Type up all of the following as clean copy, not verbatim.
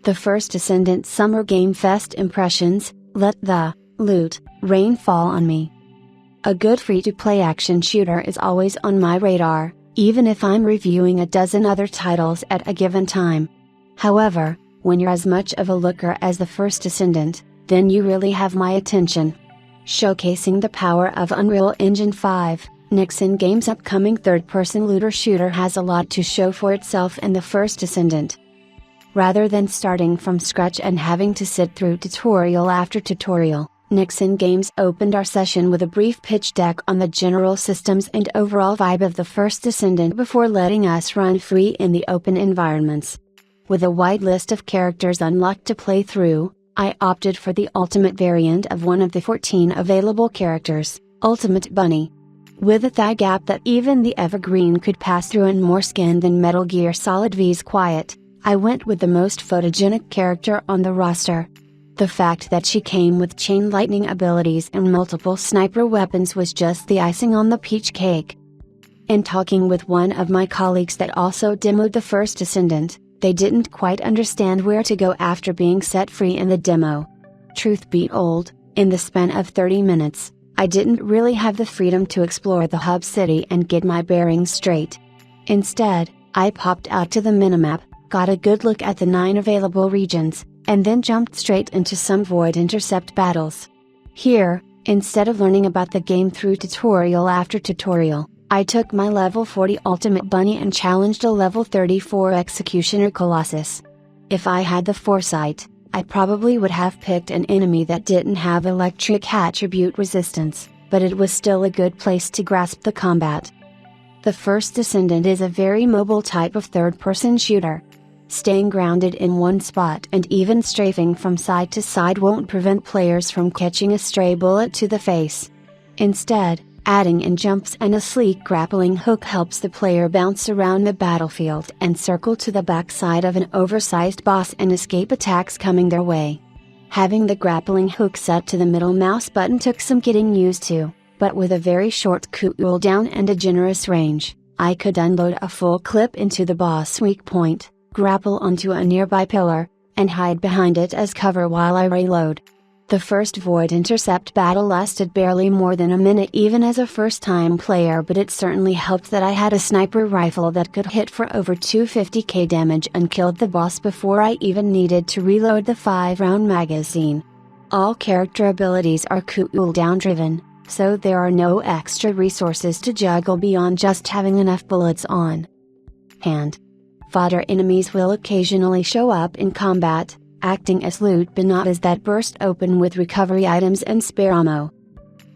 The first Descendant Summer Game Fest impressions: let the loot rain fall on me. A good free-to-play action shooter is always on my radar, even if I'm reviewing a dozen other titles at a given time. However, when you're as much of a looker as the first Descendant, then you really have my attention. Showcasing the power of Unreal Engine 5, Nixon Games' upcoming third-person looter shooter has a lot to show for itself in the first Descendant. Rather than starting from scratch and having to sit through tutorial after tutorial, Nixon Games opened our session with a brief pitch deck on the general systems and overall vibe of the first Descendant before letting us run free in the open environments. With a wide list of characters unlocked to play through, I opted for the ultimate variant of one of the 14 available characters, Ultimate Bunny. With a thigh gap that even the Evergreen could pass through and more skin than Metal Gear Solid V's Quiet, I went with the most photogenic character on the roster. The fact that she came with chain lightning abilities and multiple sniper weapons was just the icing on the peach cake. In talking with one of my colleagues that also demoed the first Descendant, they didn't quite understand where to go after being set free in the demo. Truth be told, in the span of 30 minutes, I didn't really have the freedom to explore the hub city and get my bearings straight. Instead, I popped out to the minimap, got a good look at the 9 available regions, and then jumped straight into some Void Intercept battles. Here, instead of learning about the game through tutorial after tutorial, I took my level 40 Ultimate Bunny and challenged a level 34 Executioner Colossus. If I had the foresight, I probably would have picked an enemy that didn't have electric attribute resistance, but it was still a good place to grasp the combat. The first Descendant is a very mobile type of third-person shooter. Staying grounded in one spot and even strafing from side to side won't prevent players from catching a stray bullet to the face. Instead, adding in jumps and a sleek grappling hook helps the player bounce around the battlefield and circle to the backside of an oversized boss and escape attacks coming their way. Having the grappling hook set to the middle mouse button took some getting used to, but with a very short cooldown and a generous range, I could unload a full clip into the boss weak point, grapple onto a nearby pillar, and hide behind it as cover while I reload. The first Void Intercept battle lasted barely more than a minute even as a first-time player, but it certainly helped that I had a sniper rifle that could hit for over 250k damage and killed the boss before I even needed to reload the 5-round magazine. All character abilities are cooldown driven, so there are no extra resources to juggle beyond just having enough bullets on hand. Fodder enemies will occasionally show up in combat, acting as loot bananas that burst open with recovery items and spare ammo.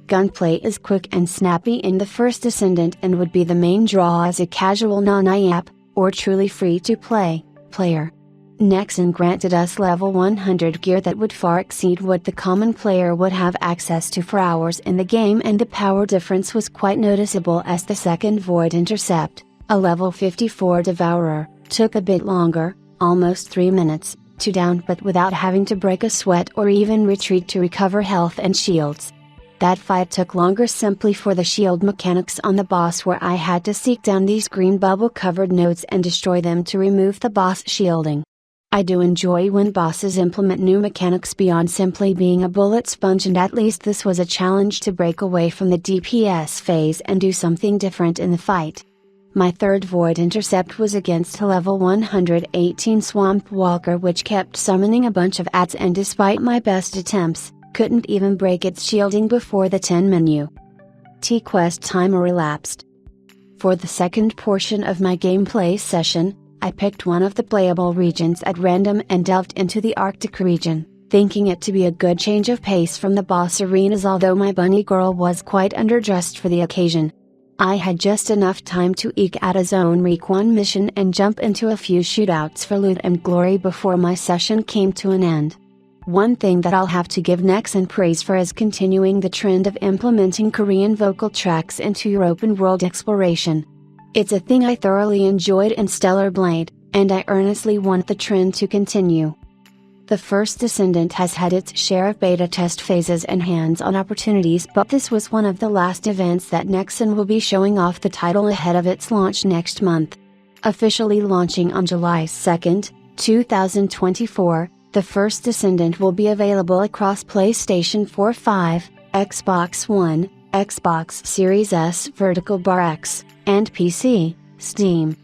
Gunplay is quick and snappy in the first Descendant and would be the main draw as a casual non-IAP, or truly free-to-play, player. Nixon granted us level 100 gear that would far exceed what the common player would have access to for hours in the game, and the power difference was quite noticeable as the second Void Intercept, a level 54 Devourer, took a bit longer, almost 3 minutes, to down, but without having to break a sweat or even retreat to recover health and shields. That fight took longer simply for the shield mechanics on the boss, where I had to seek down these green bubble covered nodes and destroy them to remove the boss shielding. I do enjoy when bosses implement new mechanics beyond simply being a bullet sponge, and at least this was a challenge to break away from the DPS phase and do something different in the fight. My third Void Intercept was against a level 118 Swamp Walker, which kept summoning a bunch of adds, and despite my best attempts, couldn't even break its shielding before the 10 menu. T-Quest timer elapsed. For the second portion of my gameplay session, I picked one of the playable regions at random and delved into the Arctic region, thinking it to be a good change of pace from the boss arenas, although my bunny girl was quite underdressed for the occasion. I had just enough time to eke out a Zone Recon mission and jump into a few shootouts for loot and glory before my session came to an end. One thing that I'll have to give Nixon praise for is continuing the trend of implementing Korean vocal tracks into your open world exploration. It's a thing I thoroughly enjoyed in Stellar Blade, and I earnestly want the trend to continue. The first Descendant has had its share of beta test phases and hands-on opportunities, but this was one of the last events that Nixon will be showing off the title ahead of its launch next month. Officially launching on July 2nd, 2024, the first Descendant will be available across PlayStation 4, 5, Xbox One, Xbox Series S Vertical Bar X, and PC, Steam.